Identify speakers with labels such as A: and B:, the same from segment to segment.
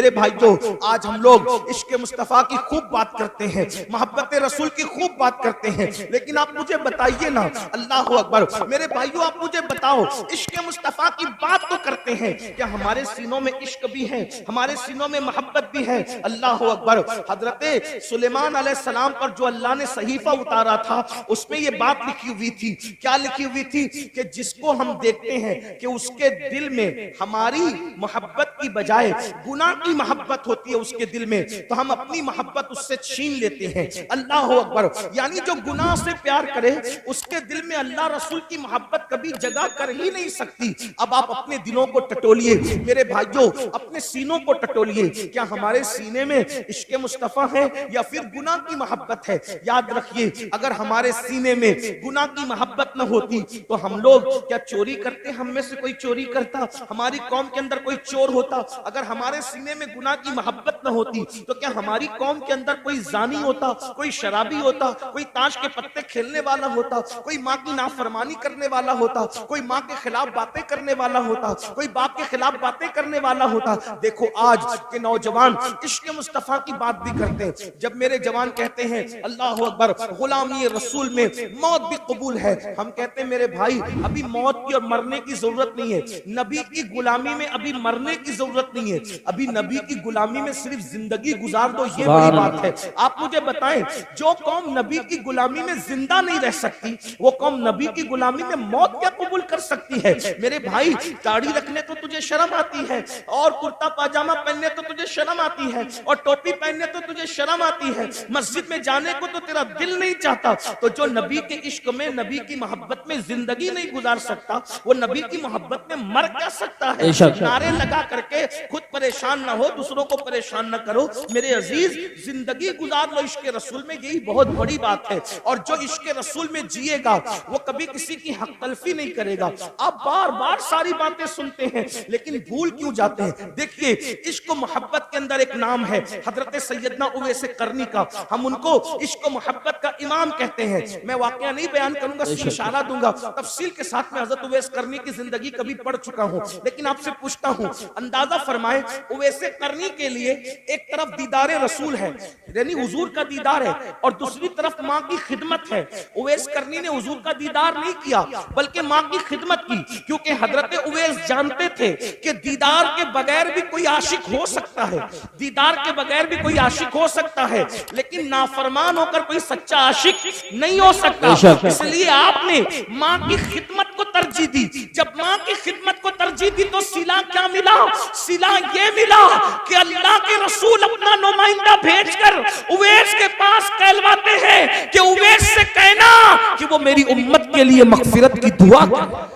A: میرے بھائیوں آج ہم لوگ عشق مصطفیٰ کی خوب بات کرتے ہیں، محبت رسول کی خوب بات کرتے ہیں، لیکن آپ مجھے بتائیے نا، اللہ اکبر میرے بھائیوں آپ مجھے بتاؤ، عشق مصطفیٰ کی بات تو کرتے ہیں، کیا ہمارے سینوں میں عشق بھی ہے، ہمارے سینوں میں محبت بھی ہے؟ اللہ اکبر. حضرت سلیمان علیہ السلام پر جو اللہ نے صحیفہ اتارا تھا اس میں یہ بات لکھی ہوئی تھی، کیا لکھی ہوئی تھی؟ کہ جس کو ہم دیکھتے ہیں کہ اس کے دل میں ہماری محبت کی بجائے گناہ کی محبت ہوتی ہے اس کے دل میں، تو ہم اپنی محبت اس سے چھین لیتے ہیں. اللہ اکبر. یعنی جو گناہ سے پیار کرے اس کے دل میں اللہ رسول کی محبت کبھی جگہ کر ہی نہیں سکتی. اب آپ اپنے دلوں کو ٹٹولیے میرے بھائیوں، اپنے سینوں کو ٹٹولیے، کیا ہمارے سینے میں عشق مصطفیٰ ہے یا پھر گناہ کی محبت ہے؟ یاد رکھیے اگر ہمارے سینے میں گناہ کی محبت نہ ہوتی تو ہم لوگ کیا چوری کرتے؟ ہم میں سے کوئی چوری کرتا؟ ہماری قوم کے اندر کوئی چور ہوتا؟ اگر ہمارے سینے میں گناہ کی محبت نہ ہوتی تو کیا ہماری قوم کے اندر کوئی زانی ہوتا، کوئی شرابی ہوتا، کوئی تاش کے پتے کھیلنے والا ہوتا، کوئی ماں کی نافرمانی کرنے والا ہوتا، کوئی ماں کے خلاف باتیں کرنے والا ہوتا، کوئی باپ کے خلاف باتیں کرنے والا ہوتا؟ دیکھو آج کے نوجوان عشق مصطفیٰ کی بات بھی کرتے ہیں. جب میرے جوان کہتے ہیں اللہ اکبر غلامی رسول میں موت بھی قبول ہے، ہم کہتے ہیں میرے بھائی ابھی موت کی اور مرنے کی ضرورت نہیں ہے، نبی کی غلامی میں ابھی مرنے کی ضرورت نہیں ہے، ابھی نبی کی غلامی میں صرف زندگی گزار دو، یہ بڑی بات ہے. آپ مجھے بتائیں جو قوم نبی کی غلامی میں زندہ نہیں رہ سکتی وہ قوم نبی کی غلامی میں موت کیا قبول کر سکتی ہے؟ میرے بھائی داڑھی رکھنے تو تجھے شرم آتی ہے، اور کرتا پاجامہ پہننے تو تجھے شرم آتی ہے، اور ٹوپی پہننے تو تجھے شرم آتی ہے، مسجد میں جانے کو تو تیرا دل نہیں چاہتا، تو جو نبی کے عشق میں نبی کی محبت میں زندگی نہیں گزار سکتا وہ نبی کی محبت میں مر کیا سکتا ہے؟ نعرے لگا کر کے خود پریشان نہ ہو، دوسروں کو پریشان نہ کرو. میرے عزیز زندگی گزار لو عشق رسول میں، یہی بہت بڑی بات ہے. اور جو عشق رسول میں جیے گا وہ کبھی کسی کی حق تلفی نہیں کرے گا. آپ بار بار ساری باتیں سنتے ہیں لیکن بھول کیوں جاتے ہیں؟ دیکھیے عشق و محبت کے اندر ایک نام ہے حضرت سیدنا اویس قرنی کا، ہم ان کو عشق و محبت کا امام کہتے ہیں. میں واقعہ نہیں بیان کروں گا، اشارہ دوں گا، تفصیل کے ساتھ میں حضرت اویس قرنی کی زندگی کبھی پڑھ چکا ہوں، لیکن آپ سے پوچھتا ہوں اندازہ فرمائیں اویس قرنی کے لیے ایک طرف دیدار رسول ہے یعنی حضور کا دیدار ہے اور دوسری طرف ماں کی خدمت ہے. اویس قرنی نے حضور کا دیدار نہیں کیا بلکہ ماں کی خدمت کی، کیونکہ حضرت اویس جانتے تھے کہ دیدار کے بغیر بھی کوئی عاشق ہو سکتا ہے، دیدار کے بغیر بھی کوئی عاشق ہو سکتا ہے، لیکن نافرمان ہو کر کوئی سچا عاشق نہیں ہو سکتا. اس لیے آپ نے ماں کی خدمت کو ترجیح دی. جب ماں کی خدمت کو ترجیح دی تو صلہ کیا ملا؟ صلہ یہ ملا کہ اللہ کے رسول اپنا نمائندہ بھیج کر اویس کے پاس کہلواتے ہیں کہ اویس سے کہنا کہ وہ میری امت کے لیے مغفرت کی دعا کرے.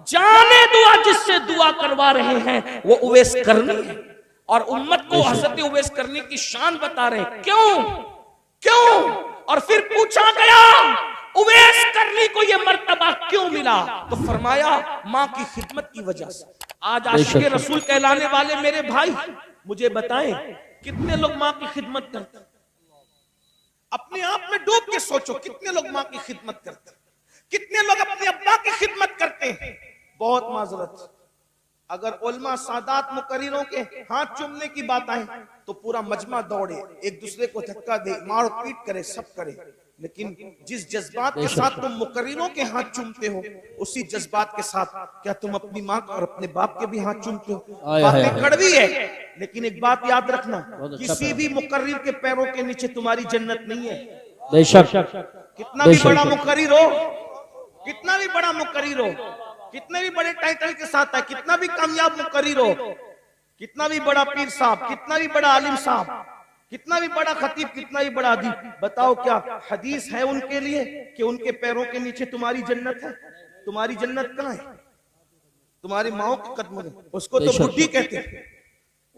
A: جانے دعا جس سے دعا کروا رہے ہیں وہ اویس قرنی ہے، اور امت کو حضرت اویس قرنی کی شان بتا رہے ہیں. کیوں؟ اور پھر پوچھا گیا اویس قرنی کو یہ مرتبہ کیوں ملا؟ تو فرمایا ماں کی خدمت کی وجہ سے. آج عاشق رسول کہلانے والے میرے بھائی مجھے بتائیں کتنے لوگ ماں کی خدمت کرتے ہیں؟ اپنے آپ میں ڈوب کے سوچو کتنے لوگ ماں کی خدمت کرتے ہیں، کتنے لوگ اپنے ابا کی خدمت کرتے ہیں. بہت معذرت، اگر علماء سادات مقرروں کے ہاتھ چومنے کی بات آئے تو پورا مجمع دوڑے، ایک دوسرے کو دھکا دے، مار پیٹ کرے، سب کرے، لیکن جس جذبات کے ساتھ تم مقرروں کے ہاتھ چومتے ہو اسی جذبات کے ساتھ کیا تم اپنی ماں اور اپنے باپ کے بھی ہاتھ چومتے ہو؟ باتیں کڑوی ہے لیکن ایک بات یاد رکھنا، کسی بھی مقرر کے پیروں کے نیچے تمہاری جنت نہیں ہے.
B: بے شک.
A: کتنا بھی بڑا مقرر ہو، کتنا بھی بڑا مقرر ہو، کتنے بھی بڑے ٹائٹل کے ساتھ ہے، کتنا بھی کامیاب مقرر ہو، کتنا بھی بڑا پیر صاحب، کتنا بھی بڑا عالم صاحب، کتنا بھی بڑا خطیب، کتنا بھی بڑا ادیب، بتاؤ کیا حدیث ہے ان کے لیے کہ ان کے پیروں کے نیچے تمہاری جنت ہے؟ تمہاری جنت کہاں ہے؟ تمہاری ماں کے قدموں میں. اس کو تو بڈھی کہتے ہیں،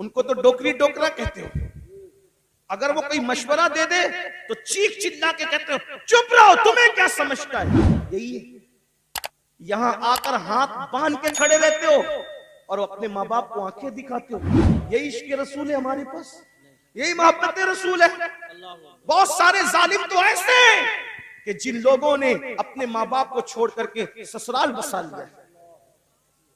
A: ان کو تو ڈوکری ڈوکرا کہتے ہو. اگر وہ کوئی مشورہ دے دے تو چیخ چلا کے کہتے ہو چپ رہو، تمہیں کیا سمجھتا ہے؟ یہی ہے. یہاں آ کر ہاتھ باندھ کے کھڑے رہتے ہو اور اپنے ماں باپ کو آنکھیں دکھاتے ہو. یہی عشق رسول ہے ہمارے پاس، یہی محبت رسول ہے. بہت سارے ظالم تو ایسے ہیں کہ جن لوگوں نے اپنے ماں باپ کو چھوڑ کر کے سسرال بسا لیا ہے.